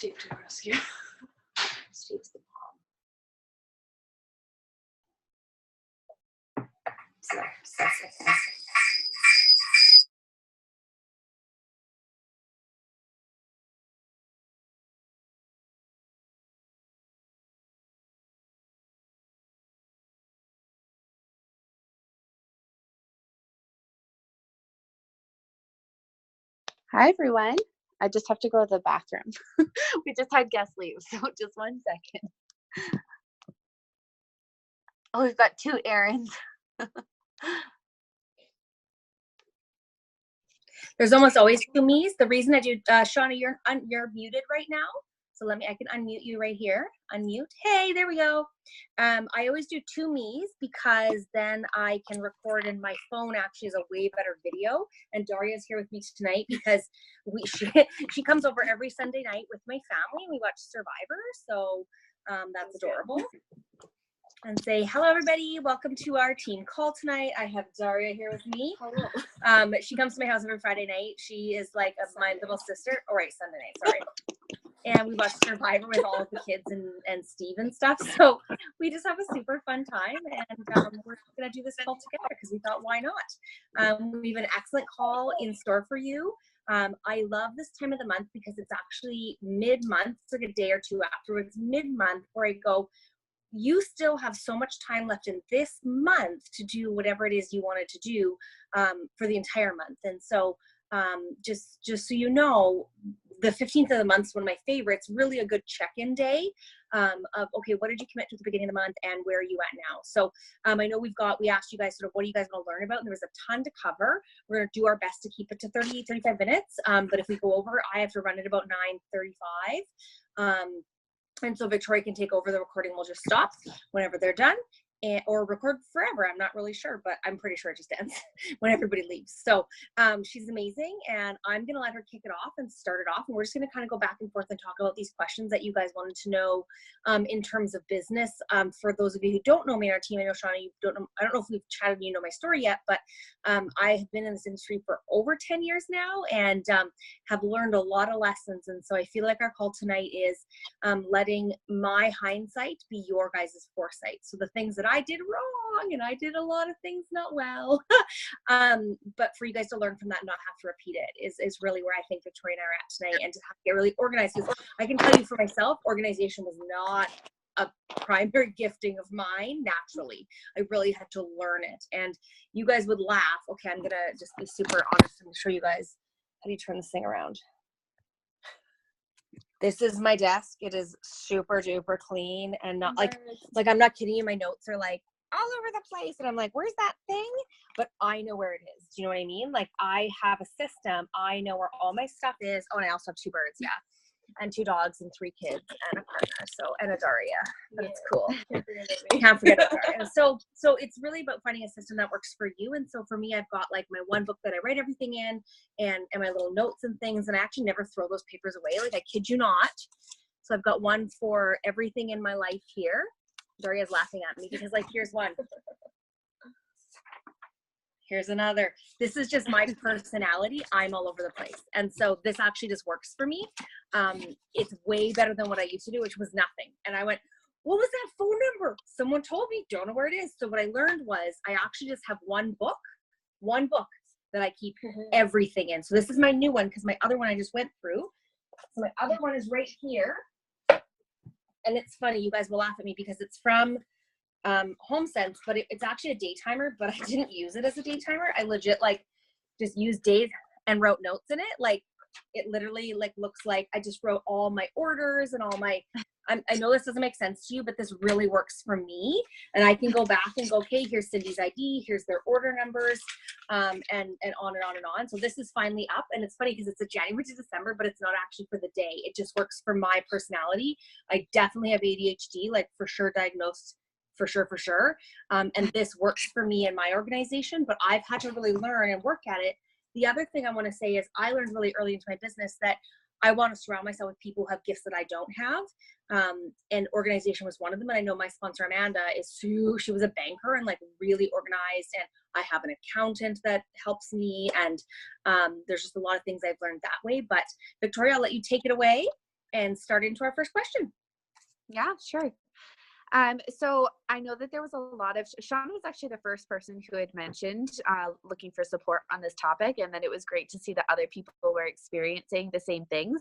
Steve to the rescue. Steve's the mom. So, Hi, everyone. I just have to go to the bathroom. We just had guest leave, so just 1 second. Oh, we've got 2 errands. There's almost always 2 me's. The reason I do, Shauna, you're muted right now. So I can unmute you right here. Unmute. Hey, there we go. I always do 2 me's because then I can record, and my phone actually is a way better video. And Daria's here with me tonight because she comes over every Sunday night with my family. We watch Survivor, so that's adorable. And say, hello, everybody. Welcome to our team call tonight. I have Daria here with me. Hello. She comes to my house every Friday night. She is like my little sister. Oh, right, Sunday night, sorry. And we watch Survivor with all of the kids and Steve and stuff. So we just have a super fun time. And we're going to do this call together because we thought, why not? We have an excellent call in store for you. I love this time of the month because it's actually mid-month. It's like a day or 2 afterwards, mid-month, where I go, you still have so much time left in this month to do whatever it is you wanted to do for the entire month. And so just so you know, the 15th of the month is one of my favorites, really a good check-in day of, okay, what did you commit to at the beginning of the month and where are you at now? So I know we asked you guys sort of, what do you guys want to learn about? And there was a ton to cover. We're going to do our best to keep it to 30, 35 minutes. But if we go over, I have to run at about 9:35. And so Victoria can take over the recording. We'll just stop whenever they're done, or record forever. I'm not really sure, but I'm pretty sure it just ends when everybody leaves. So she's amazing, and I'm going to let her kick it off and start it off. And we're just going to kind of go back and forth and talk about these questions that you guys wanted to know in terms of business. For those of you who don't know me and our team, I know, Shauna, you don't know, I don't know if we've chatted and you know my story yet, but I have been in this industry for over 10 years now and have learned a lot of lessons. And so I feel like our call tonight is letting my hindsight be your guys' foresight. So the things that I did wrong, and I did a lot of things not well, but for you guys to learn from that and not have to repeat it is really where I think Victoria and I are at tonight, and to have to get really organized. Because I can tell you for myself, organization was not a primary gifting of mine naturally. I really had to learn it, and you guys would laugh. Okay, I'm gonna just be super honest and show you guys how do you turn this thing around. This is my desk. It is super duper clean and not like I'm not kidding you. My notes are like all over the place. And I'm like, where's that thing? But I know where it is. Do you know what I mean? Like I have a system. I know where all my stuff is. Oh, and I also have 2 birds. Yeah. And 2 dogs and 3 kids and a partner. So, and a Daria. That's cool. Can't forget about Daria. So it's really about finding a system that works for you. And so for me, I've got like my one book that I write everything in and my little notes and things. And I actually never throw those papers away. Like I kid you not. So I've got one for everything in my life here. Daria's laughing at me because like, here's one. Here's another. This is just my personality. I'm all over the place. And so this actually just works for me. It's way better than what I used to do, which was nothing. And I went, what was that phone number? Someone told me, don't know where it is. So what I learned was I actually just have one book that I keep everything in. So this is my new one because my other one I just went through. So my other one is right here. And it's funny, you guys will laugh at me because it's from HomeSense, but it's actually a day timer, but I didn't use it as a day timer. I legit like just used days and wrote notes in it. Like it literally like looks like I just wrote all my orders and all my, I know this doesn't make sense to you, but this really works for me. And I can go back and go, okay, here's Cindy's ID, here's their order numbers, and on and on and on. So this is finally up, and it's funny because it's a January to December, but it's not actually for the day. It just works for my personality. I definitely have ADHD, like for sure diagnosed, for sure. And this works for me and my organization, but I've had to really learn and work at it. The other thing I want to say is I learned really early into my business that I want to surround myself with people who have gifts that I don't have. And organization was one of them. And I know my sponsor, Amanda, she was a banker and like really organized. And I have an accountant that helps me. And there's just a lot of things I've learned that way. But Victoria, I'll let you take it away. and start into our first question. Yeah, sure. So I know that there was a lot of, Sean was actually the first person who had mentioned looking for support on this topic. And then it was great to see that other people were experiencing the same things.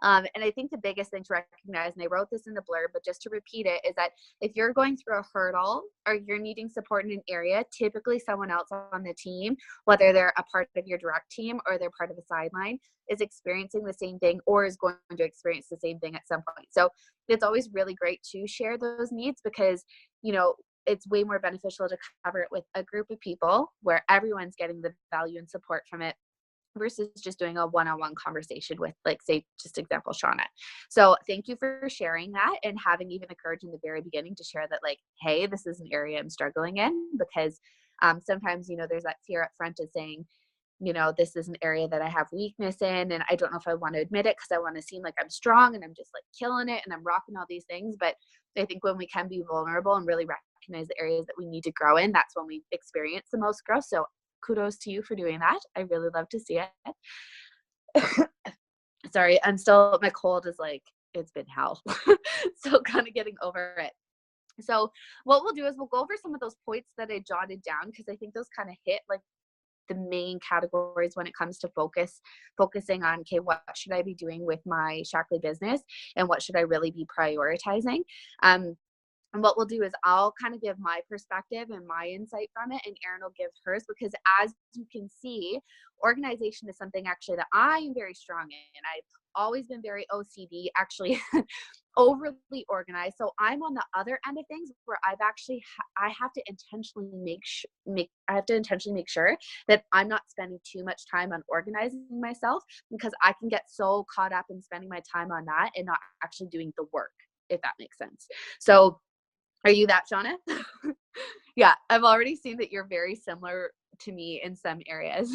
And I think the biggest thing to recognize, and I wrote this in the blurb, but just to repeat it, is that if you're going through a hurdle or you're needing support in an area, typically someone else on the team, whether they're a part of your direct team or they're part of a sideline, is experiencing the same thing or is going to experience the same thing at some point. So it's always really great to share those needs because, it's way more beneficial to cover it with a group of people where everyone's getting the value and support from it versus just doing a one-on-one conversation with, like, say, just example, Shauna. So thank you for sharing that and having even the courage in the very beginning to share that, like, hey, this is an area I'm struggling in, because sometimes, there's that fear up front of saying, this is an area that I have weakness in, and I don't know if I want to admit it because I want to seem like I'm strong and I'm just like killing it and I'm rocking all these things. But I think when we can be vulnerable and really recognize the areas that we need to grow in, that's when we experience the most growth. So kudos to you for doing that. I really love to see it. Sorry, my cold is like, it's been hell. So kind of getting over it. So what we'll do is we'll go over some of those points that I jotted down because I think those kind of hit like the main categories when it comes to focusing on, okay, what should I be doing with my Shaklee business and what should I really be prioritizing? And what we'll do is I'll kind of give my perspective and my insight from it, and Erin will give hers, because as you can see, organization is something actually that I am very strong in. I've always been very OCD, actually overly organized. So I'm on the other end of things where I have to intentionally make sure that I'm not spending too much time on organizing myself, because I can get so caught up in spending my time on that and not actually doing the work, if that makes sense. So are you that, Shauna? Yeah, I've already seen that you're very similar to me in some areas.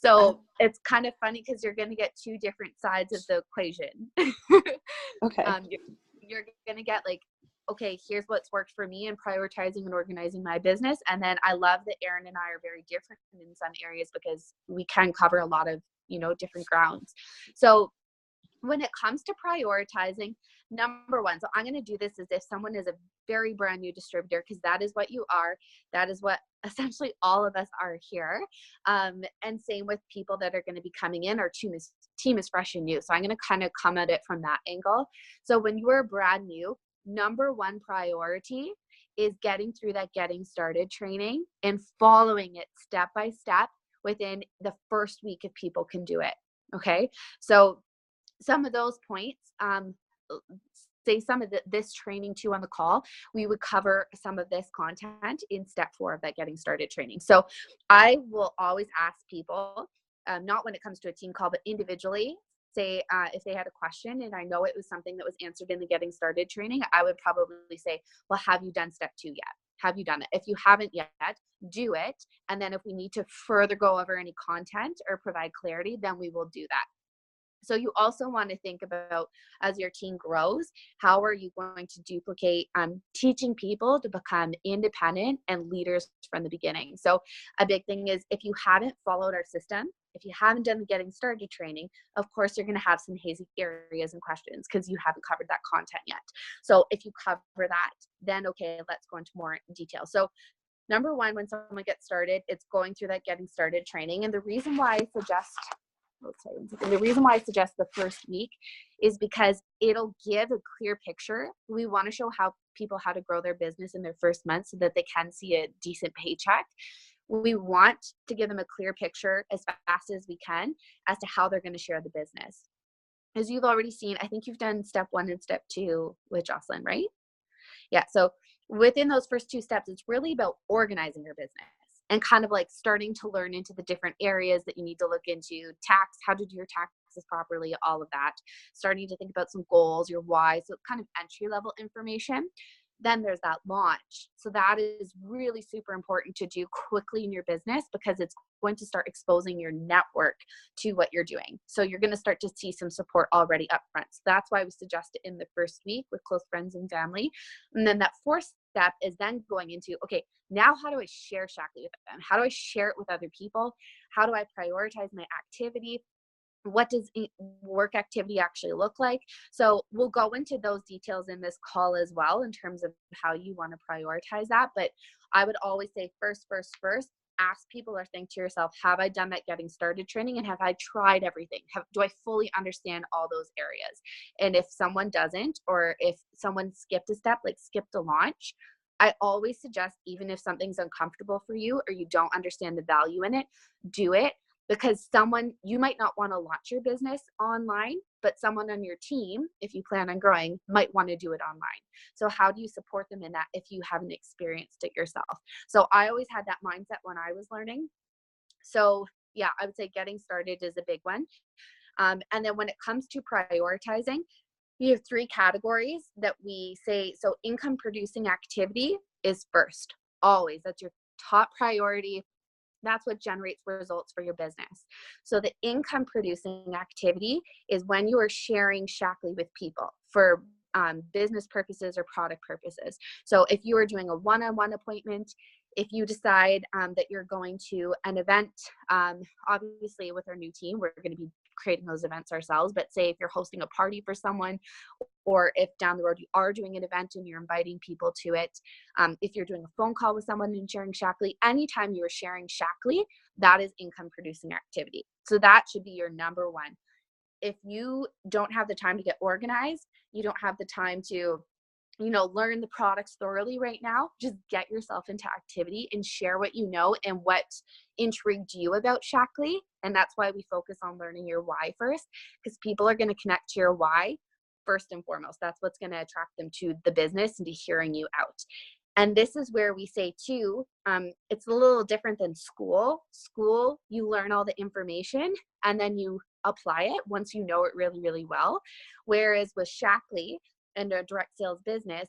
So it's kind of funny because you're going to get two different sides of the equation. Okay. You're going to get like, okay, here's what's worked for me in prioritizing and organizing my business. And then I love that Erin and I are very different in some areas because we can cover a lot of, different grounds. So when it comes to prioritizing, number one, so I'm going to do this as if someone is a very brand new distributor, because that is what you are. That is what essentially all of us are here. And same with people that are going to be coming in. Our team is fresh and new. So I'm going to kind of come at it from that angle. So when you are brand new, number one priority is getting through that getting started training and following it step by step within the first week if people can do it. Okay. So some of those points, say some of this training too on the call, we would cover some of this content in step 4 of that getting started training. So I will always ask people, not when it comes to a team call, but individually, say if they had a question and I know it was something that was answered in the getting started training, I would probably say, well, have you done step 2 yet? Have you done it? If you haven't yet, do it. And then if we need to further go over any content or provide clarity, then we will do that. So you also want to think about, as your team grows, how are you going to duplicate teaching people to become independent and leaders from the beginning? So a big thing is, if you haven't followed our system, if you haven't done the getting started training, of course, you're going to have some hazy areas and questions because you haven't covered that content yet. So if you cover that, then okay, let's go into more detail. So number one, when someone gets started, it's going through that getting started training. And the reason why I suggest the first week is because it'll give a clear picture. We want to show people how to grow their business in their first month so that they can see a decent paycheck. We want to give them a clear picture as fast as we can as to how they're going to share the business. As you've already seen, I think you've done step 1 and step 2 with Jocelyn, right? Yeah. So within those first 2 steps, it's really about organizing your business and kind of like starting to learn into the different areas that you need to look into, tax, how to do your taxes properly, all of that. Starting to think about some goals, your why, so kind of entry level information. Then there's that launch. So that is really super important to do quickly in your business because it's going to start exposing your network to what you're doing. So you're going to start to see some support already up front. So that's why we suggest it in the first week with close friends and family. And then that 4th step is then going into, okay, now how do I share Shaklee with them? How do I share it with other people? How do I prioritize my activity? what does work activity actually look like? So we'll go into those details in this call as well in terms of how you want to prioritize that. But I would always say first, ask people or think to yourself, have I done that getting started training, and have I tried everything? Do I fully understand all those areas? And if someone doesn't, or if someone skipped a step, like skipped a launch, I always suggest, even if something's uncomfortable for you or you don't understand the value in it, do it, because you might not want to launch your business online, but someone on your team, if you plan on growing, might want to do it online. So how do you support them in that if you haven't experienced it yourself? So I always had that mindset when I was learning. So yeah, I would say getting started is a big one. And then when it comes to prioritizing, we have 3 categories that we say. So income producing activity is first, always. That's your top priority. That's what generates results for your business. So the income producing activity is when you are sharing Shaklee with people for business purposes or product purposes. So if you are doing a one-on-one appointment, if you decide that you're going to an event, obviously with our new team, we're going to be creating those events ourselves. But say if you're hosting a party for someone, or if down the road you are doing an event and you're inviting people to it, if you're doing a phone call with someone and sharing Shaklee, anytime you are sharing Shaklee, that is income producing activity. So that should be your number one. If you don't have the time to get organized, you don't have the time to learn the products thoroughly right now, just get yourself into activity and share what you know and what intrigued you about Shaklee. And that's why we focus on learning your why first, because people are going to connect to your why first and foremost. That's what's going to attract them to the business and to hearing you out. And this is where we say too, it's a little different than school. School, you learn all the information and then you apply it once you know it really, really well. Whereas with Shaklee and a direct sales business,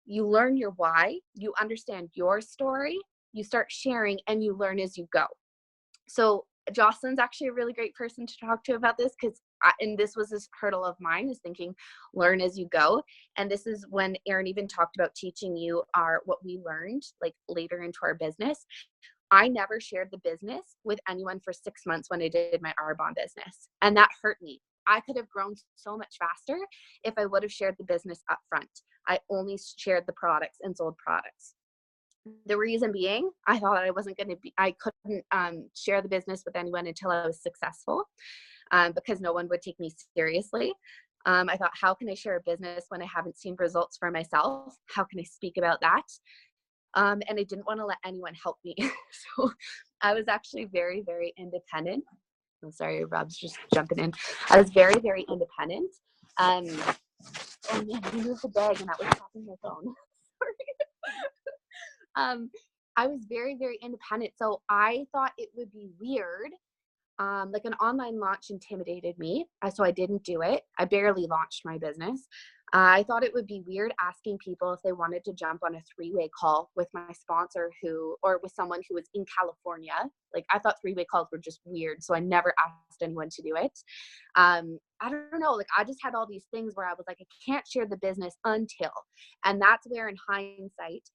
you learn your why, you understand your story, you start sharing, and you learn as you go. So Jocelyn's actually a really great person to talk to about this, because and this was this hurdle of mine, is thinking learn as you go. And this is when Erin even talked about teaching you what we learned like later into our business. I never shared the business with anyone for 6 months when I did my Arbonne business. And that hurt me. I could have grown so much faster if I would have shared the business up front. I only shared the products and sold products. The reason being, I thought I couldn't share the business with anyone until I was successful, because no one would take me seriously. I thought, how can I share a business when I haven't seen results for myself? How can I speak about that? And I didn't want to let anyone help me. So I was actually very, very independent. I'm sorry, Rob's just jumping in. I was very, very independent. And yeah, he moved the bag and that was tapping my phone. Sorry. I was very, very independent. So I thought it would be weird. Like an online launch intimidated me. So I didn't do it. I barely launched my business. I thought it would be weird asking people if they wanted to jump on a 3-way call with my sponsor or with someone who was in California. Like I thought 3-way calls were just weird. So I never asked anyone to do it. I don't know. Like I just had all these things where I was like, I can't share the business until, and that's where in hindsight,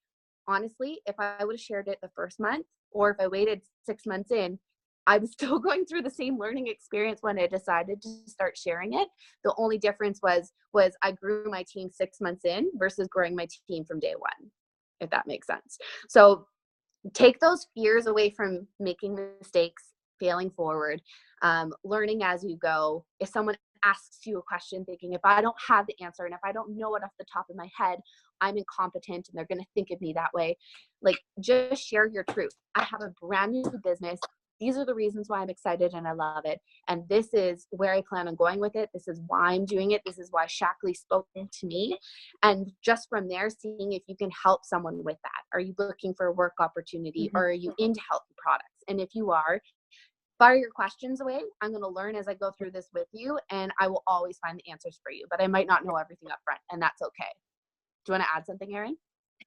honestly, if I would have shared it the first month, or if I waited 6 months in, I was still going through the same learning experience when I decided to start sharing it. The only difference was I grew my team 6 months in versus growing my team from day one, if that makes sense. So take those fears away from making mistakes, failing forward, learning as you go. If someone asks you a question thinking, if I don't have the answer and if I don't know it off the top of my head, I'm incompetent and they're going to think of me that way. Like just share your truth. I have a brand new business. These are the reasons why I'm excited and I love it. And this is where I plan on going with it. This is why I'm doing it. This is why Shaklee spoke to me. And just from there, seeing if you can help someone with that. Are you looking for a work opportunity, or are you into healthy products? And if you are, fire your questions away. I'm going to learn as I go through this with you, and I will always find the answers for you. But I might not know everything up front, and that's okay. Do you want to add something, Erin?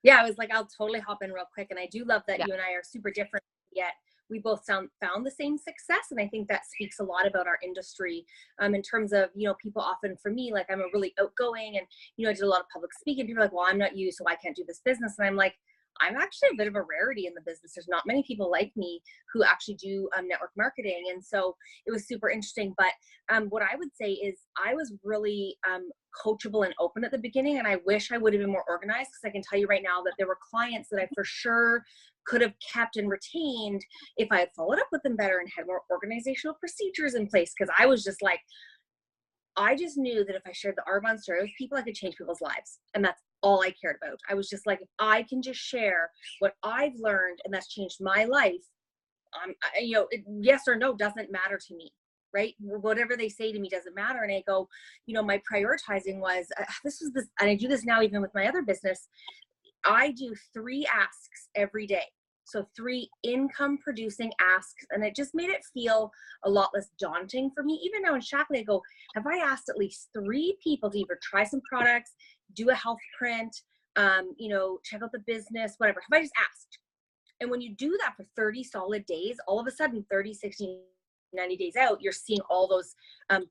Yeah, I was like, I'll totally hop in real quick. And I do love that you and I are super different, yet we both found the same success. And I think that speaks a lot about our industry, in terms of, people often, for me, like I'm a really outgoing and, I did a lot of public speaking. People are like, well, I'm not you, so I can't do this business. And I'm like, I'm actually a bit of a rarity in the business. There's not many people like me who actually do network marketing. And so it was super interesting. But what I would say is I was really coachable and open at the beginning. And I wish I would have been more organized, because I can tell you right now that there were clients that I for sure could have kept and retained if I had followed up with them better and had more organizational procedures in place. Because I was just like, I just knew that if I shared the Arbonne story with people, I could change people's lives. And that's all I cared about. I was just like, if I can just share what I've learned and that's changed my life, yes or no doesn't matter to me, right? Whatever they say to me doesn't matter. And I go, my prioritizing was, and I do this now even with my other business. I do 3 asks every day. So 3 income producing asks. And it just made it feel a lot less daunting for me. Even now in Shaklee, I go, have I asked at least 3 people to either try some products, do a health print, check out the business, whatever. Have I just asked? And when you do that for 30 solid days, all of a sudden 30, 60, 90 days out, you're seeing all those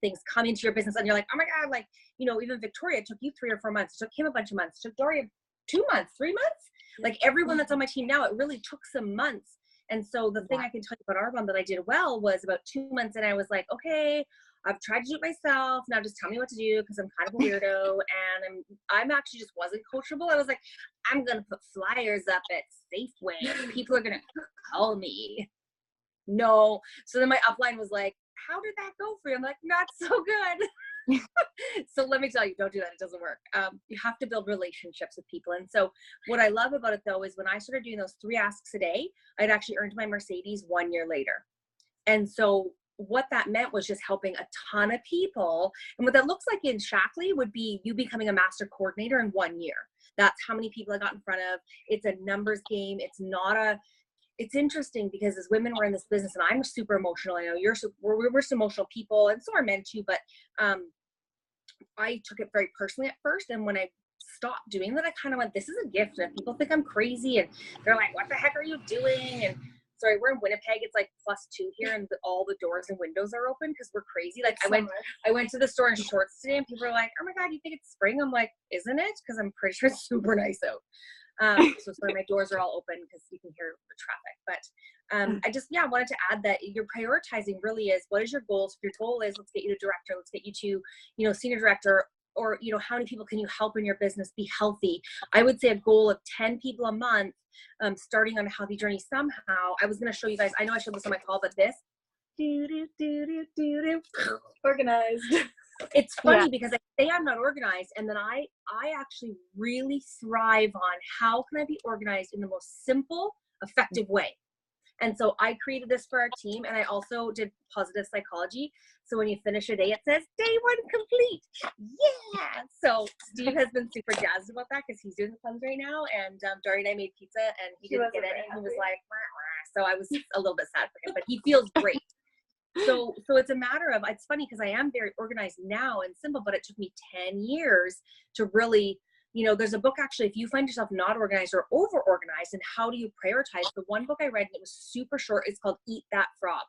things come into your business. And you're like, oh my God, like, even Victoria, it took you 3 or 4 months. It took him a bunch of months. It took Doria 2 months, 3 months. Like everyone that's on my team now, it really took some months. And so the thing I can tell you about Arbonne that I did well was about 2 months in, I was like, okay, I've tried to do it myself. Now just tell me what to do, because I'm kind of a weirdo. And I'm actually just wasn't coachable. I was like, I'm going to put flyers up at Safeway. People are going to call me. No. So then my upline was like, how did that go for you? I'm like, not so good. So let me tell you, don't do that. It doesn't work. You have to build relationships with people. And so what I love about it though, is when I started doing those 3 asks a day, I'd actually earned my Mercedes 1 year later. And so what that meant was just helping a ton of people. And what that looks like in Shaklee would be you becoming a master coordinator in 1 year. That's how many people I got in front of. It's a numbers game. It's interesting because as women, we're in this business, and I'm super emotional. I know we're some emotional people, and so are men too. But I took it very personally at first, and when I stopped doing that, I kind of went, "This is a gift." And people think I'm crazy, and they're like, "What the heck are you doing?" And sorry, we're in Winnipeg. It's like +2 here, and all the doors and windows are open because we're crazy. Like I went to the store in shorts today, and people are like, "Oh my God, you think it's spring?" I'm like, "Isn't it?" Because I'm pretty sure it's super nice out. So sorry, my doors are all open because you can hear the traffic. But I just wanted to add that your prioritizing really is, what is your goal? So if your goal is, let's get you to director, let's get you to senior director, or how many people can you help in your business be healthy? I would say a goal of 10 people a month, starting on a healthy journey somehow. I was going to show you guys, I know I showed this on my call, but this Organized. It's funny because I say I'm not organized, and then I actually really thrive on how can I be organized in the most simple, effective way. And so I created this for our team, and I also did positive psychology. So when you finish a day, it says day 1 complete. Yeah. So Steve has been super jazzed about that because he's doing the cleanse right now. And Dory and I made pizza, and he didn't get any. He was like, wah, wah. So I was a little bit sad for him, but he feels great. So it's a matter of, it's funny because I am very organized now and simple, but it took me 10 years to really, there's a book actually, if you find yourself not organized or over organized, and how do you prioritize? The one book I read, and it was super short, it's called Eat That Frog.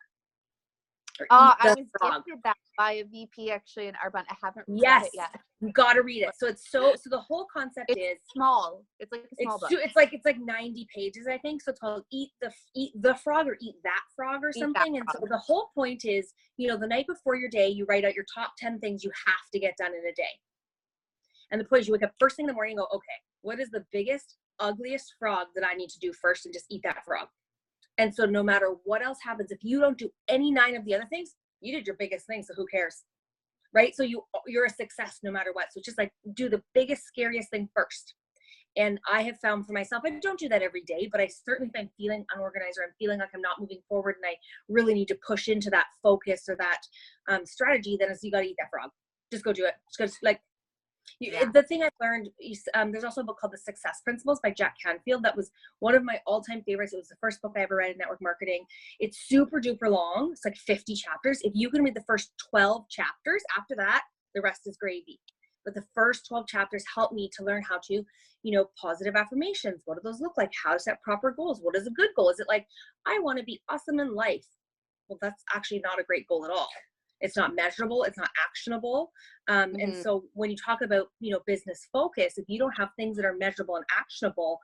I was gifted that by a VP actually in Arbonne. I haven't read it yet. You got to read it. So so the whole concept is small. It's like a small book. It's like 90 pages, I think. So it's called Eat the Frog, or Eat That Frog, or something. And so the whole point is, the night before your day, you write out your top 10 things you have to get done in a day. And the point is, you wake up first thing in the morning and go, okay, what is the biggest, ugliest frog that I need to do first, and just eat that frog. And so no matter what else happens, if you don't do any 9 of the other things, you did your biggest thing. So who cares? Right? So you're a success no matter what. So it's just like, do the biggest, scariest thing first. And I have found for myself, I don't do that every day, but I certainly, if I'm feeling unorganized, or I'm feeling like I'm not moving forward, and I really need to push into that focus or that strategy, then you got to eat that frog. Just go do it. Just go, the thing I've learned is, there's also a book called The Success Principles by Jack Canfield. That was one of my all-time favorites. It was the first book I ever read in network marketing. It's super duper long. It's like 50 chapters. If you can read the first 12 chapters, after that, the rest is gravy. But the first 12 chapters helped me to learn how to, positive affirmations. What do those look like? How to set proper goals? What is a good goal? Is it like, I want to be awesome in life? Well, that's actually not a great goal at all. it's not measurable, it's not actionable. And so when you talk about, business focus, if you don't have things that are measurable and actionable,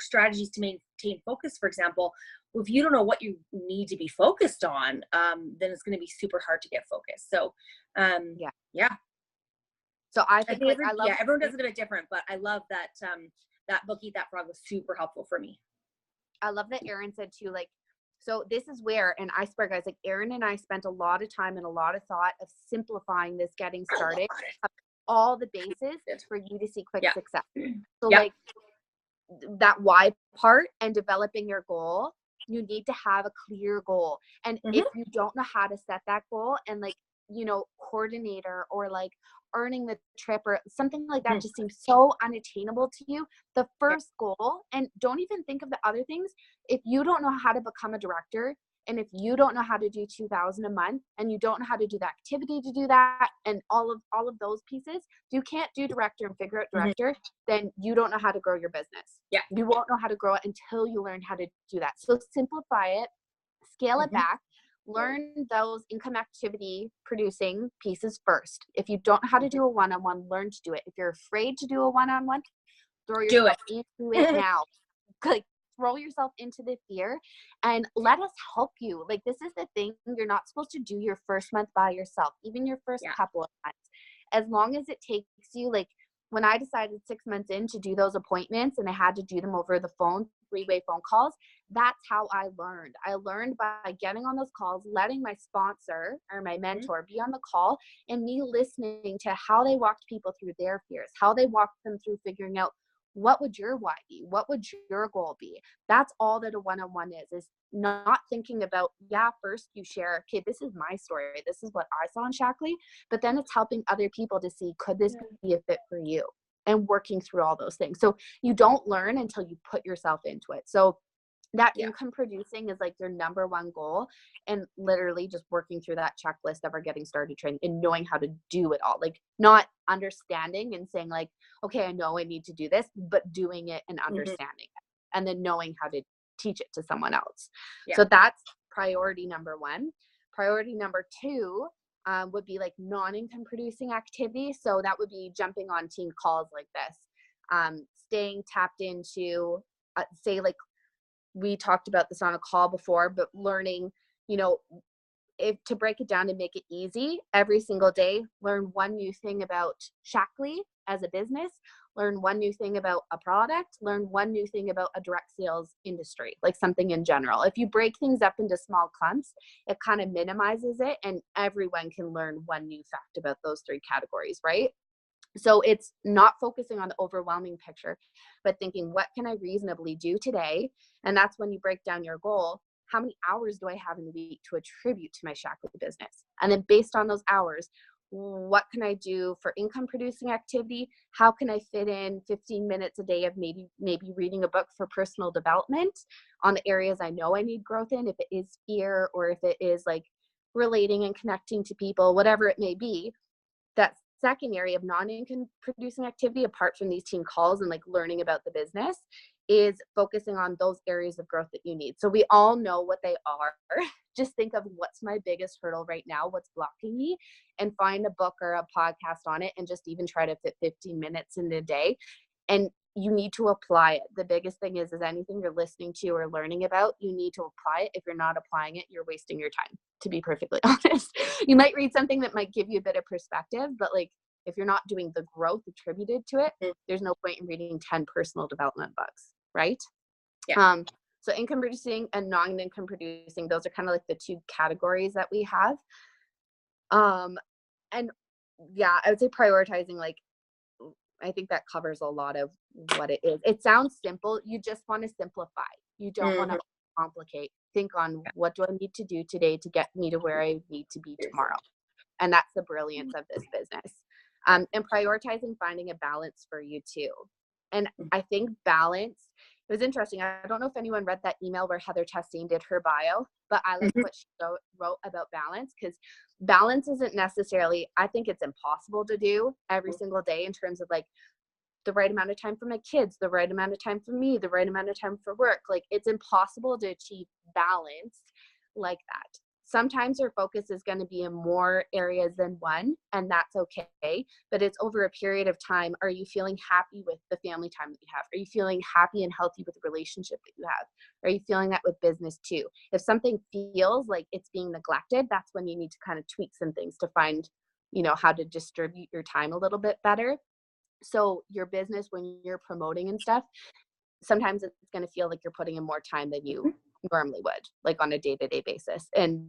strategies to maintain focus, for example, if you don't know what you need to be focused on, then it's going to be super hard to get focused. So, yeah. So I think I love, everyone does it a bit different, but I love that, that book Eat That Frog was super helpful for me. I love that Erin said too, like, so this is where, and I swear guys, like Erin and I spent a lot of time and a lot of thought of simplifying this getting started, all the bases for you to see quick success. So like that why part and developing your goal, you need to have a clear goal. And if you don't know how to set that goal and like, coordinator or like earning the trip or something like that just seems so unattainable to you, the first goal, and don't even think of the other things. If you don't know how to become a director, and if you don't know how to do 2,000 a month, and you don't know how to do the activity to do that, and all of those pieces, you can't do director and figure out director, then you don't know how to grow your business. Yeah. You won't know how to grow it until you learn how to do that. So simplify it, scale it back, learn those income activity producing pieces first. If you don't know how to do a one-on-one, learn to do it. If you're afraid to do a one-on-one, throw yourself into it now. Like, throw yourself into the fear and let us help you. Like, this is the thing. You're not supposed to do your first month by yourself, even your first couple of months. As long as it takes you, like, when I decided 6 months in to do those appointments and I had to do them over the phone, 3-way phone calls, that's how I learned. I learned by getting on those calls, letting my sponsor or my mentor be on the call, and me listening to how they walked people through their fears, how they walked them through figuring out, what would your why be? What would your goal be? That's all that a one-on-one is not thinking about, first you share, okay, this is my story. This is what I saw in Shaklee, but then it's helping other people to see, could this be a fit for you? And working through all those things. So you don't learn until you put yourself into it. So that income producing is like your number one goal, and literally just working through that checklist of our getting started training and knowing how to do it all, like not understanding and saying like, okay, I know I need to do this, but doing it and understanding it, and then knowing how to teach it to someone else. So that's priority number one. Priority number two would be like non-income producing activity. So that would be jumping on team calls like this, staying tapped into, say like, we talked about this on a call before, but learning, if to break it down and make it easy, every single day, learn one new thing about Shaklee as a business, learn one new thing about a product, learn one new thing about a direct sales industry, like something in general. If you break things up into small clumps, it kind of minimizes it, and everyone can learn one new fact about those 3 categories, right? So it's not focusing on the overwhelming picture, but thinking, what can I reasonably do today? And that's when you break down your goal. How many hours do I have in the week to attribute to my Shaklee business? And then based on those hours, what can I do for income producing activity? How can I fit in 15 minutes a day of maybe reading a book for personal development on the areas I know I need growth in, if it is fear or if it is like relating and connecting to people, whatever it may be. That second area of non-income producing activity, apart from these team calls and like learning about the business, is focusing on those areas of growth that you need. So we all know what they are. Just think of, what's my biggest hurdle right now? What's blocking me? And find a book or a podcast on it, and just even try to fit 15 minutes in a day. And you need to apply it. The biggest thing is anything you're listening to or learning about, you need to apply it. If you're not applying it, you're wasting your time, to be perfectly honest. You might read something that might give you a bit of perspective, but like, if you're not doing the growth attributed to it, there's no point in reading 10 personal development books, right? Yeah. So income producing and non-income producing, those are kind of like the 2 categories that we have. And yeah, I would say prioritizing, like, I think that covers a lot of what it is. It sounds simple. You just want to simplify. You don't want to complicate. Think on, what do I need to do today to get me to where I need to be tomorrow? And that's the brilliance of this business. And prioritizing, finding a balance for you too. And I think balance, it was interesting. I don't know if anyone read that email where Heather Chastain did her bio, but I like what she wrote about balance, because balance isn't necessarily, I think it's impossible to do every single day, in terms of like the right amount of time for my kids, the right amount of time for me, the right amount of time for work. Like, it's impossible to achieve balance like that. Sometimes your focus is going to be in more areas than one, and that's okay. But it's over a period of time. Are you feeling happy with the family time that you have? Are you feeling happy and healthy with the relationship that you have? Are you feeling that with business too? If something feels like it's being neglected, that's when you need to kind of tweak some things to find, how to distribute your time a little bit better. So your business, when you're promoting and stuff, sometimes it's going to feel like you're putting in more time than you normally would, like on a day-to-day basis. And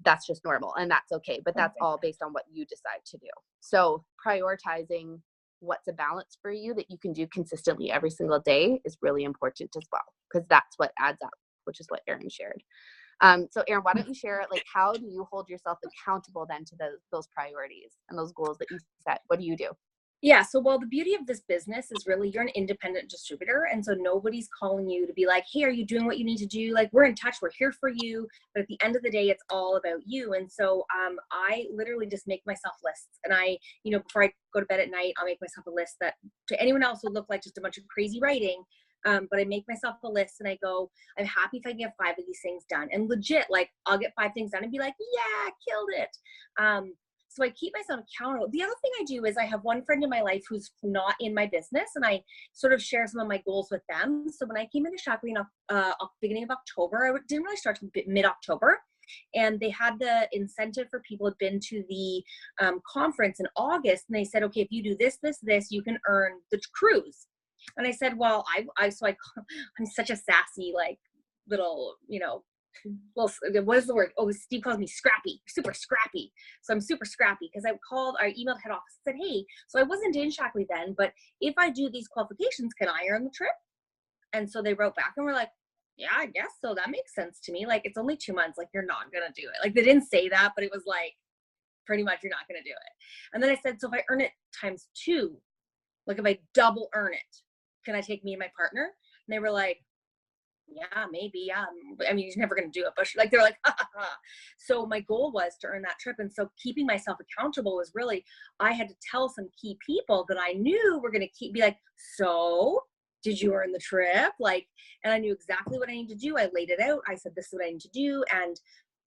that's just normal, and that's okay. But that's all based on what you decide to do. So prioritizing what's a balance for you that you can do consistently every single day is really important as well, because that's what adds up, which is what Erin shared. So Erin, why don't you share, like, how do you hold yourself accountable then to those priorities and those goals that you set? What do you do? Yeah. So, well, the beauty of this business is really you're an independent distributor. And so nobody's calling you to be like, hey, are you doing what you need to do? Like, we're in touch, we're here for you. But at the end of the day, it's all about you. And so I literally just make myself lists. And before I go to bed at night, I'll make myself a list that to anyone else would look like just a bunch of crazy writing. But I make myself a list and I go, I'm happy if I can get 5 of these things done. And legit, like, I'll get 5 things done and be like, yeah, killed it. So I keep myself accountable. The other thing I do is I have one friend in my life who's not in my business, and I sort of share some of my goals with them. So when I came into Shaklee in beginning of October, I didn't really start until mid-October, and they had the incentive for people who'd been to the conference in August, and they said, okay, if you do this, this, this, you can earn the cruise. And I said, well, I'm such a sassy, like, little, well, what is the word? Oh, Steve calls me scrappy, super scrappy. So I'm super scrappy because I emailed head office and said, hey, so I wasn't in Shaklee then, but if I do these qualifications, can I earn the trip? And so they wrote back and were like, yeah, I guess so. That makes sense to me. Like, it's only 2 months. Like, you're not going to do it. Like, they didn't say that, but it was like, pretty much you're not going to do it. And then I said, so if I earn it times 2, like if I double earn it, can I take me and my partner? And they were like, yeah, maybe. Yeah. I mean, he's never going to do it, but like, they're like, ha, ha, ha. So my goal was to earn that trip. And so keeping myself accountable was really, I had to tell some key people that I knew were going to be like, so did you earn the trip? Like, and I knew exactly what I needed to do. I laid it out. I said, this is what I need to do. And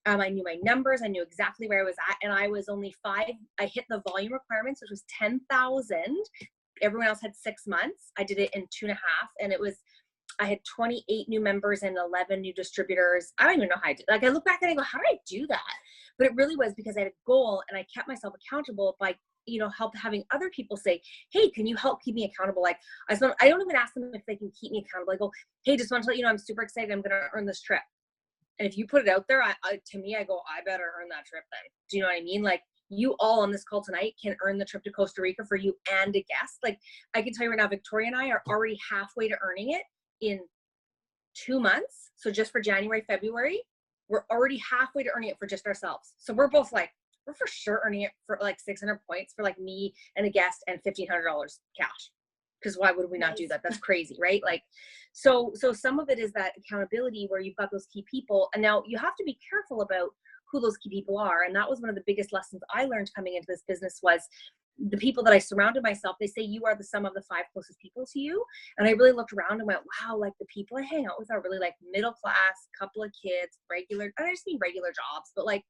I knew my numbers. I knew exactly where I was at. And I was only 5. I hit the volume requirements, which was 10,000. Everyone else had 6 months. I did it in 2.5. And I had 28 new members and 11 new distributors. I don't even know how I did. Like, I look back and I go, how did I do that? But it really was because I had a goal and I kept myself accountable by, having other people say, hey, can you help keep me accountable? Like, I don't even ask them if they can keep me accountable. I go, hey, just want to let you know, I'm super excited. I'm going to earn this trip. And if you put it out there, to me, I go, I better earn that trip then. Do you know what I mean? Like, you all on this call tonight can earn the trip to Costa Rica for you and a guest. Like, I can tell you right now, Victoria and I are already halfway to earning it in 2 months. So just for January, February, we're already halfway to earning it for just ourselves. So we're both like, we're for sure earning it for like 600 points for like me and a guest and $1,500 cash. Because why would we not do that? That's crazy, right? Like, so some of it is that accountability where you've got those key people. And now you have to be careful about who those key people are. And that was one of the biggest lessons I learned coming into this business was the people that I surrounded myself. They say you are the sum of the 5 closest people to you. And I really looked around and went, wow, like the people I hang out with are really like middle class, couple of kids, regular, I just mean regular jobs, but like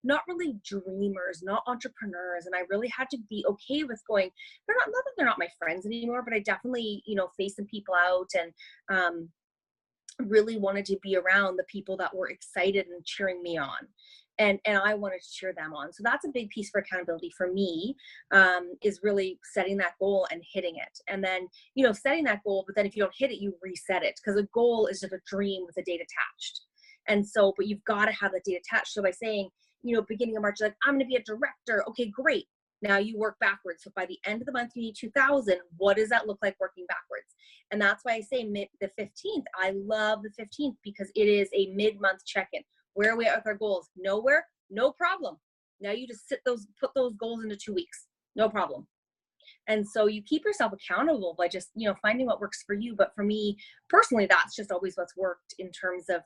not really dreamers, not entrepreneurs. And I really had to be okay with going, not that they're not my friends anymore, but I definitely, phased some people out and really wanted to be around the people that were excited and cheering me on. And I wanted to cheer them on. So that's a big piece for accountability for me, is really setting that goal and hitting it. And then, setting that goal, but then if you don't hit it, you reset it, because a goal is just a dream with a date attached. And so, but you've got to have that date attached. So by saying, beginning of March, like, I'm going to be a director. Okay, great. Now you work backwards. So by the end of the month, you need 2,000. What does that look like working backwards? And that's why I say the 15th. I love the 15th because it is a mid-month check-in. Where are we at with our goals? Nowhere? No problem. Now you just put those goals into 2 weeks. No problem. And so you keep yourself accountable by just, finding what works for you. But for me personally, that's just always what's worked in terms of,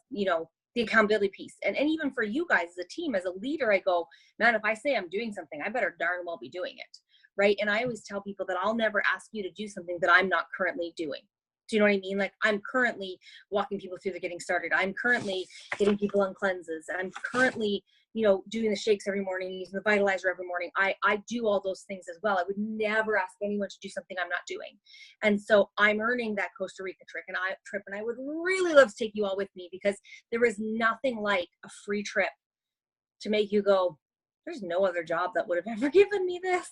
the accountability piece. And even for you guys as a team, as a leader, I go, man, if I say I'm doing something, I better darn well be doing it. Right. And I always tell people that I'll never ask you to do something that I'm not currently doing. Do you know what I mean? Like, I'm currently walking people through the getting started. I'm currently getting people on cleanses. I'm currently, you know, doing the shakes every morning, using the vitalizer every morning. I do all those things as well. I would never ask anyone to do something I'm not doing. And so I'm earning that Costa Rica trip, and I would really love to take you all with me, because there is nothing like a free trip to make you go, there's no other job that would have ever given me this.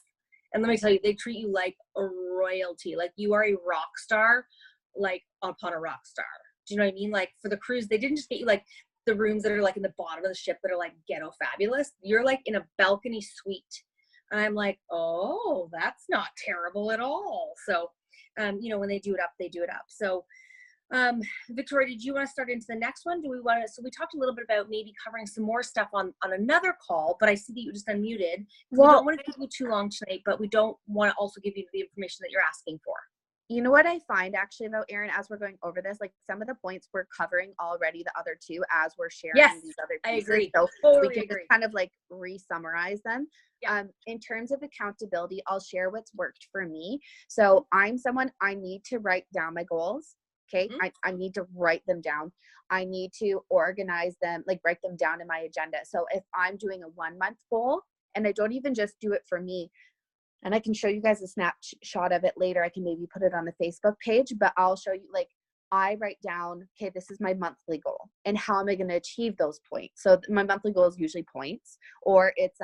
And let me tell you, they treat you like a royalty. Like, you are a rock star, like upon a rock star. Do you know what I mean? Like, for the cruise, they didn't just get you like the rooms that are like in the bottom of the ship that are like ghetto fabulous. You're like in a balcony suite. And I'm like, oh, that's not terrible at all. So, you know, when they do it up, they do it up. So, Victoria, did you want to start into the next one? Do we want to, so we talked a little bit about maybe covering some more stuff on another call, but I see that you just unmuted. Well, we don't want to keep you too long tonight, but we don't want to also give you the information that you're asking for. You know what I find actually though, Erin, as we're going over this, like some of the points we're covering already, the other two, as we're sharing these other pieces. I agree. So totally we can agree. just kind of like re-summarize them. Yeah. In terms of accountability, I'll share what's worked for me. So I'm someone, I need to write down my goals. Okay. Mm-hmm. I need to write them down. I need to organize them, like write them down in my agenda. So if I'm doing a 1 month goal, and I don't even just do it for me, and I can show you guys a snapshot of it later. I can maybe put it on the Facebook page, but I'll show you, like, I write down, okay, this is my monthly goal and how am I going to achieve those points? So my monthly goal is usually points, or it's,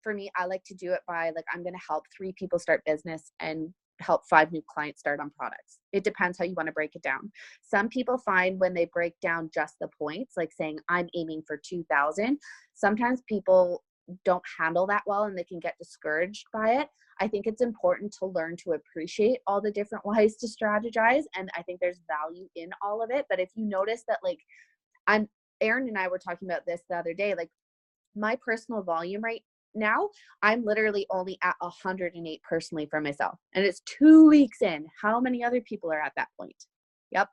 for me, I like to do it by like, I'm going to help 3 people start business and help 5 new clients start on products. It depends how you want to break it down. Some people find when they break down just the points, like saying I'm aiming for 2,000, sometimes people don't handle that well and they can get discouraged by it. I think it's important to learn to appreciate all the different ways to strategize. And I think there's value in all of it. But if you notice that, like, Erin and I were talking about this the other day, like my personal volume right now, I'm literally only at 108 personally for myself. And it's 2 weeks in. How many other people are at that point? Yep.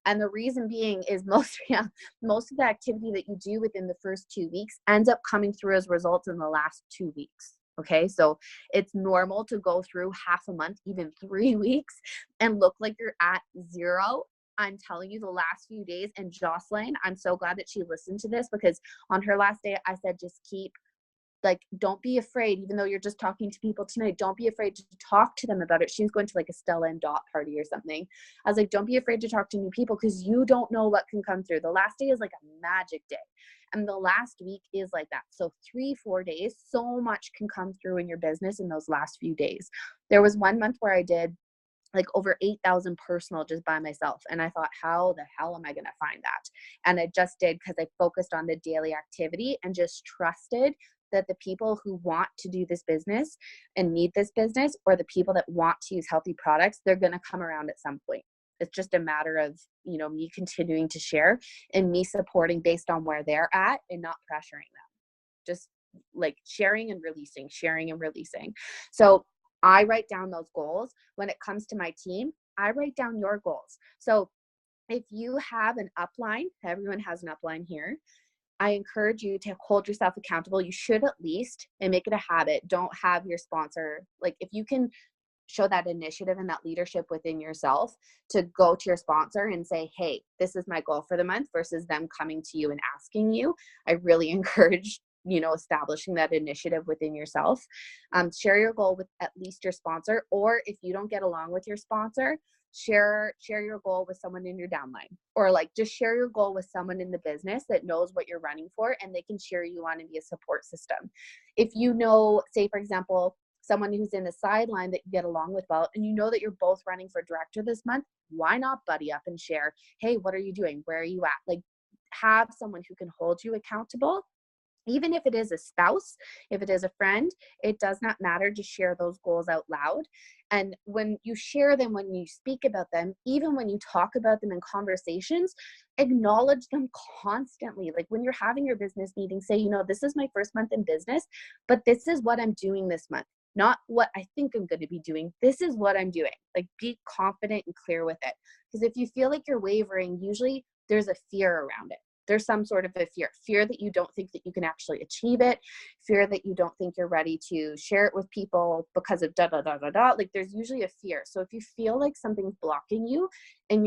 And the reason being is most of the activity that you do within the first 2 weeks ends up coming through as results in the last 2 weeks. Okay. So it's normal to go through half a month, even 3 weeks, and look like you're at 0. I'm telling you, the last few days, and Jocelyn, I'm so glad that she listened to this, because on her last day, I said, just keep, like, don't be afraid, even though you're just talking to people tonight, don't be afraid to talk to them about it. She was going to like a Stella and Dot party or something. I was like, don't be afraid to talk to new people, because you don't know what can come through. The last day is like a magic day. And the last week is like that. So 3-4 days, so much can come through in your business in those last few days. There was 1 month where I did like over 8,000 personal just by myself. And I thought, how the hell am I going to find that? And I just did, because I focused on the daily activity and just trusted that the people who want to do this business and need this business, or the people that want to use healthy products, they're going to come around at some point. It's just a matter of, you know, me continuing to share and me supporting based on where they're at and not pressuring them. Just like sharing and releasing. So I write down those goals. When it comes to my team, I write down your goals. So if you have an upline, everyone has an upline here, I encourage you to hold yourself accountable. You should at least, and make it a habit, don't have your sponsor, like if you can show that initiative and that leadership within yourself to go to your sponsor and say, hey, this is my goal for the month, versus them coming to you and asking you. I really encourage, you know, establishing that initiative within yourself. Share your goal with at least your sponsor, or if you don't get along with your sponsor, share your goal with someone in your downline, or like just share your goal with someone in the business that knows what you're running for, and they can cheer you on and be a support system. If you know, say for example, someone who's in the sideline that you get along with well, and you know that you're both running for director this month, why not buddy up and share, hey, what are you doing? Where are you at? Like, have someone who can hold you accountable. Even if it is a spouse, if it is a friend, it does not matter to share those goals out loud. And when you share them, when you speak about them, even when you talk about them in conversations, acknowledge them constantly. Like when you're having your business meeting, say, you know, this is my first month in business, but this is what I'm doing this month. Not what I think I'm going to be doing. This is what I'm doing. Like, be confident and clear with it. Because if you feel like you're wavering, usually there's a fear around it. There's some sort of a fear that you don't think that you can actually achieve it, fear that you don't think you're ready to share it with people because of da da da da da. Like there's usually a fear. So if you feel like something's blocking you and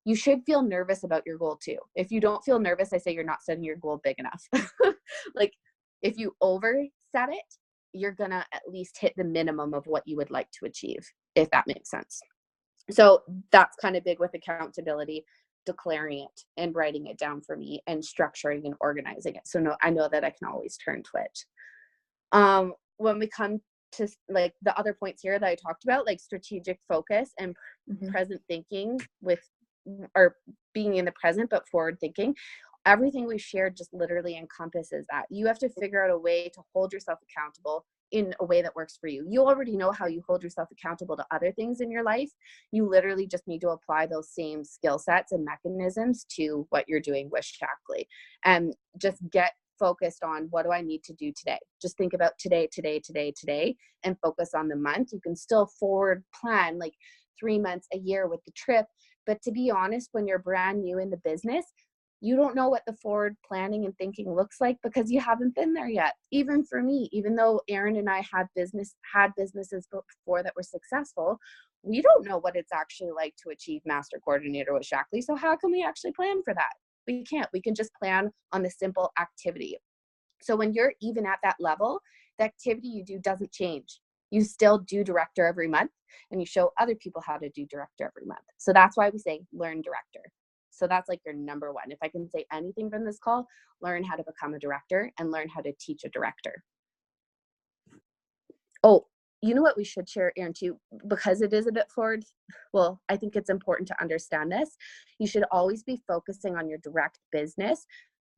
you should feel nervous about your goal too. If you don't feel nervous, I say you're not setting your goal big enough. Like if you overset it, you're gonna at least hit the minimum of what you would like to achieve, if that makes sense. So that's kind of big with accountability, declaring it and writing it down for me and structuring and organizing it. So no, I know that I can always turn to it. When we come to like the other points here that I talked about, like strategic focus and present thinking with, or being in the present, but forward thinking, everything we shared just literally encompasses that. You have to figure out a way to hold yourself accountable in a way that works for you. You already know how you hold yourself accountable to other things in your life. You literally just need to apply those same skill sets and mechanisms to what you're doing with Shaklee, and just get focused on, what do I need to do today? Just think about today, and focus on the month. You can still forward plan like 3 months, a year with the trip. But to be honest, when you're brand new in the business, you don't know what the forward planning and thinking looks like because you haven't been there yet. Even for me, even though Erin and I had businesses before that were successful, we don't know what it's actually like to achieve master coordinator with Shaklee. So how can we actually plan for that? We can't. We can just plan on the simple activity. So when you're even at that level, the activity you do doesn't change. You still do director every month, and you show other people how to do director every month. So that's why we say learn director. So that's like your number one. If I can say anything from this call, learn how to become a director and learn how to teach a director. Oh, you know what we should share, Erin, too, because it is a bit forward. Well, I think it's important to understand this. You should always be focusing on your direct business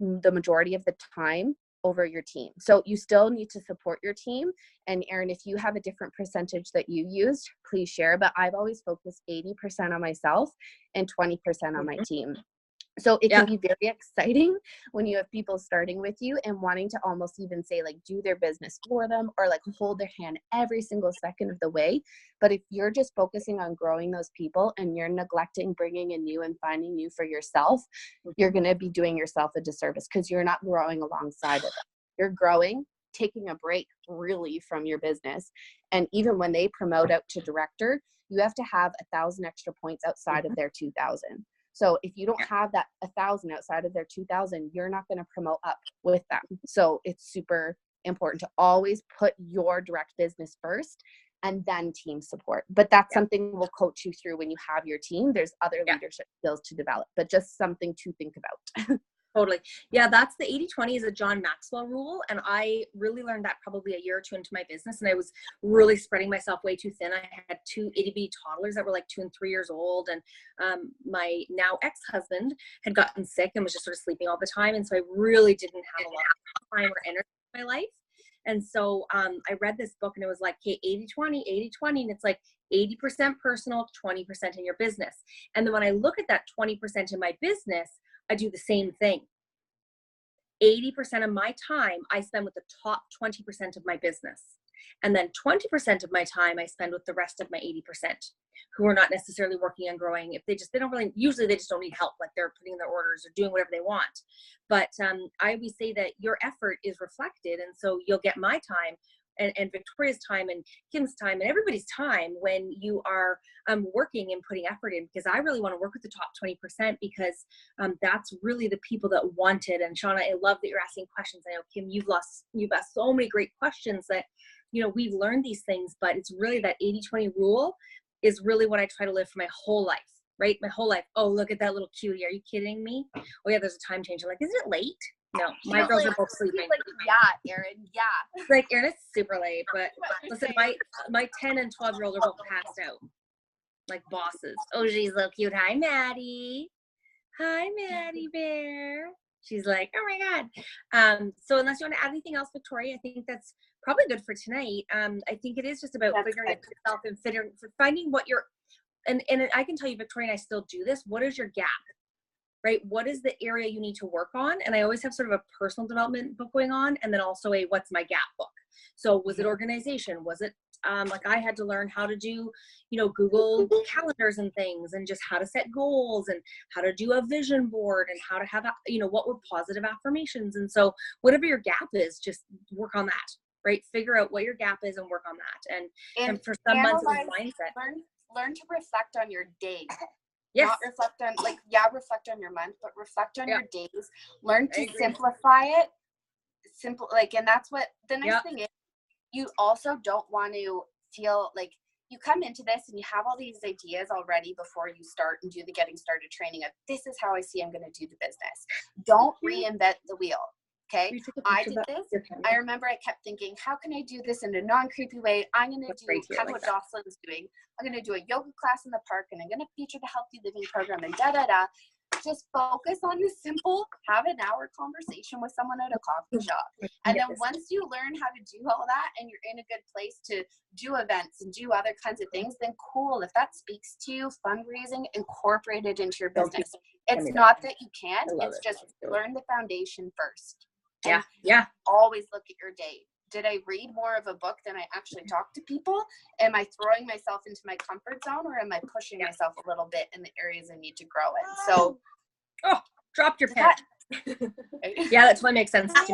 the majority of the time over your team. So you still need to support your team. And Erin, if you have a different percentage that you used, please share. But I've always focused 80% on myself and 20% on my team. So it can be very exciting when you have people starting with you and wanting to almost even say like do their business for them or like hold their hand every single second of the way. But if you're just focusing on growing those people and you're neglecting bringing in new and finding new for yourself, you're going to be doing yourself a disservice because you're not growing alongside of them. You're growing, taking a break really from your business. And even when they promote out to director, you have to have 1,000 extra points outside of their 2,000. So if you don't have that 1,000 outside of their 2,000, you're not going to promote up with them. So it's super important to always put your direct business first and then team support. But that's something we'll coach you through when you have your team. There's other leadership skills to develop, but just something to think about. Totally. Yeah, that's the 80-20 is a John Maxwell rule. And I really learned that probably a year or two into my business. And I was really spreading myself way too thin. I had 2 itty-bitty toddlers that were like 2 and 3 years old. And my now ex-husband had gotten sick and was just sort of sleeping all the time. And so I really didn't have a lot of time or energy in my life. And so I read this book and it was like, okay, 80-20. And it's like 80% personal, 20% in your business. And then when I look at that 20% in my business, I do the same thing. 80% of my time I spend with the top 20% of my business. And then 20% of my time I spend with the rest of my 80% who are not necessarily working on growing. If they don't really, usually they just don't need help. Like they're putting their orders or doing whatever they want. But I always say that your effort is reflected. And so you'll get my time and Victoria's time and Kim's time and everybody's time when you are working and putting effort in, because I really want to work with the top 20% because that's really the people that want it. And Shauna, I love that you're asking questions. I know, Kim, you've asked so many great questions that, you know, we've learned these things, but it's really that 80-20 rule is really what I try to live for my whole life, right? My whole life. Oh, look at that little cutie. Are you kidding me? Oh yeah, there's a time change. I'm like, is it late? No, my girls are both sleeping. Like, yeah, Erin, yeah. Like, Erin, it's super late, but listen, my 10 and 12-year-old are both passed out. Like bosses. Oh, she's so cute. Hi, Maddie. Hi, Maddie Bear. She's like, oh my God. So unless you want to add anything else, Victoria, I think that's probably good for tonight. I think it is just about figuring it yourself and finding what you're, and I can tell you, Victoria and I still do this. What is your gap? Right? What is the area you need to work on? And I always have sort of a personal development book going on. And then also a what's my gap book. So was it organization? Was it like I had to learn how to do, you know, Google calendars and things, and just how to set goals and how to do a vision board and how to have, you know, what were positive affirmations. And so whatever your gap is, just work on that, right? Figure out what your gap is and work on that. And for some months, it was mindset. Learn to reflect on your day. Yes. Not reflect on, like, reflect on your month, but reflect on your days. Learn to agree. simplify it. Simple, like, and that's what the nice thing is. You also don't want to feel like you come into this and you have all these ideas already before you start and do the getting started training of, this is how I see I'm going to do the business. Don't reinvent the wheel. Okay. I did this. I remember I kept thinking, how can I do this in a non-creepy way? I'm going to do kind of what Jocelyn's doing. I'm going to do a yoga class in the park, and I'm going to feature the healthy living program and da-da-da. Just focus on the simple, have an hour conversation with someone at a coffee shop. And then once you learn how to do all that and you're in a good place to do events and do other kinds of things, then cool. If that speaks to you, fundraising, incorporate it into your business. It's not that you can't, it's just learn the foundation first. Yeah. Always look at your day. Did I read more of a book than I actually talk to people? Am I throwing myself into my comfort zone, or am I pushing myself a little bit in the areas I need to grow in? So, dropped your pen. Yeah, that totally makes sense to me.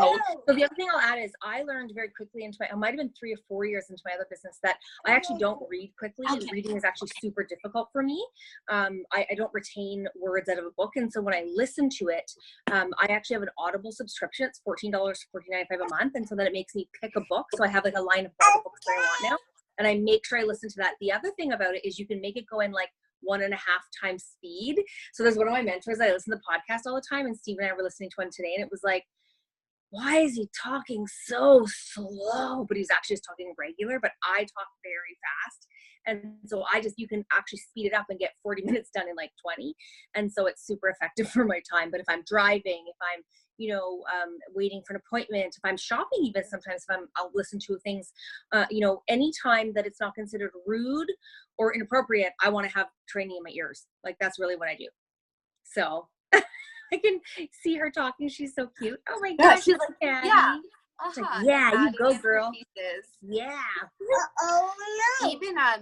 So the other thing I'll add is I learned very quickly it might have been 3 or 4 years into my other business, that I actually don't read quickly, and reading is actually super difficult for me. I don't retain words out of a book. And so when I listen to it, I actually have an Audible subscription. It's $14 for $14.95 a month. And so then it makes me pick a book. So I have like a line of books that I want now, and I make sure I listen to that. The other thing about it is you can make it go in like 1.5 times speed. So there's one of my mentors, I listen to the podcast all the time, and Steve and I were listening to one today, and it was like, why is he talking so slow? But he's actually just talking regular, but I talk very fast. And so you can actually speed it up and get 40 minutes done in like 20. And so it's super effective for my time. But if I'm driving, if I'm, waiting for an appointment, if I'm shopping, even sometimes I'll listen to things, anytime that it's not considered rude or inappropriate, I want to have training in my ears. Like, that's really what I do. So I can see her talking. She's so cute. Oh my gosh. She's like, Daddy. Yeah. You go, girl. Yeah. Oh no. Even I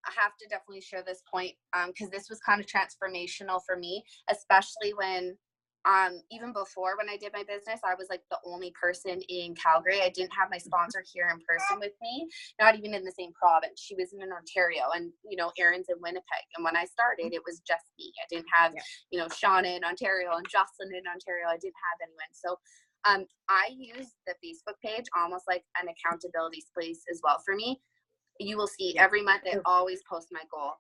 have to definitely share this point because this was kind of transformational for me, especially when even before when I did my business, I was like the only person in Calgary. I didn't have my sponsor here in person with me, not even in the same province. She was in Ontario, and Erin's in Winnipeg. And when I started, it was just me. I didn't have Shauna in Ontario and Jocelyn in Ontario. I didn't have anyone. So I use the Facebook page almost like an accountability space as well for me. You will see every month I always post my goal.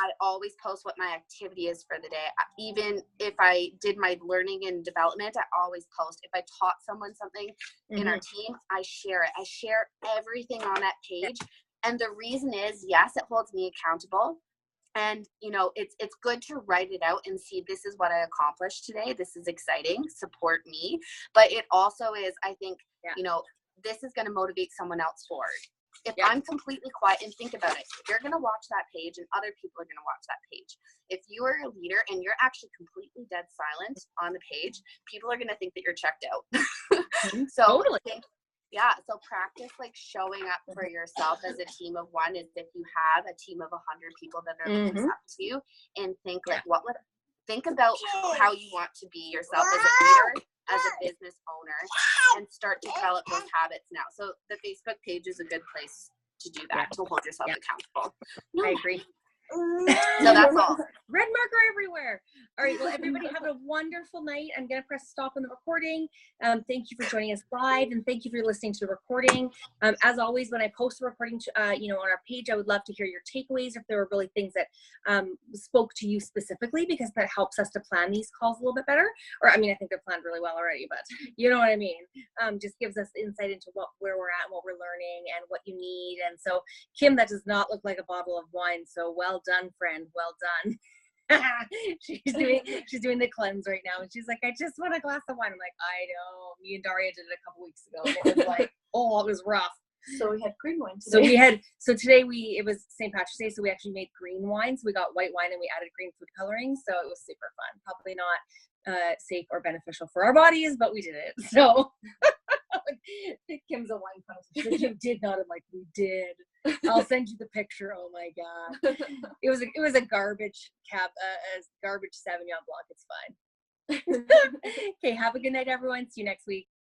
I always post what my activity is for the day. Even if I did my learning and development, I always post. If I taught someone something in our team, I share it. I share everything on that page. And the reason is, yes, it holds me accountable. And, it's good to write it out and see, this is what I accomplished today. This is exciting. Support me. But it also is, I think, this is going to motivate someone else forward. If I'm completely quiet, and think about it, you're going to watch that page and other people are going to watch that page. If you are a leader and you're actually completely dead silent on the page, people are going to think that you're checked out. So so practice like showing up for yourself as a team of one, as if you have a team of 100 people that are looking up to you, and think like, think about how you want to be yourself as a leader, as a business owner, and start to develop those habits now. So the Facebook page is a good place to do that, to hold yourself accountable. I agree. So that's all. Red marker everywhere. All right. Well, everybody have a wonderful night. I'm going to press stop on the recording. Thank you for joining us live, and thank you for listening to the recording. As always, when I post the recording, on our page, I would love to hear your takeaways if there were really things that spoke to you specifically, because that helps us to plan these calls a little bit better. Or, I think they're planned really well already, but you know what I mean? Just gives us insight into where we're at and what we're learning and what you need. And so, Kim, that does not look like a bottle of wine. So well done, friend. Well done. She's doing the cleanse right now, and she's like, I just want a glass of wine. I'm like, I know. Me and Daria did it a couple weeks ago, and it was like, it was rough. So we had green wine today. Today it was St. Patrick's Day, so we actually made green wine. So we got white wine and we added green food coloring. So it was super fun. Probably not safe or beneficial for our bodies, but we did it. So Kim's a wine connoisseur. You did not. I'm like, we did. I'll send you the picture. Oh my god, it was a garbage a garbage Sauvignon Blanc. It's fine. Okay, have a good night, everyone. See you next week.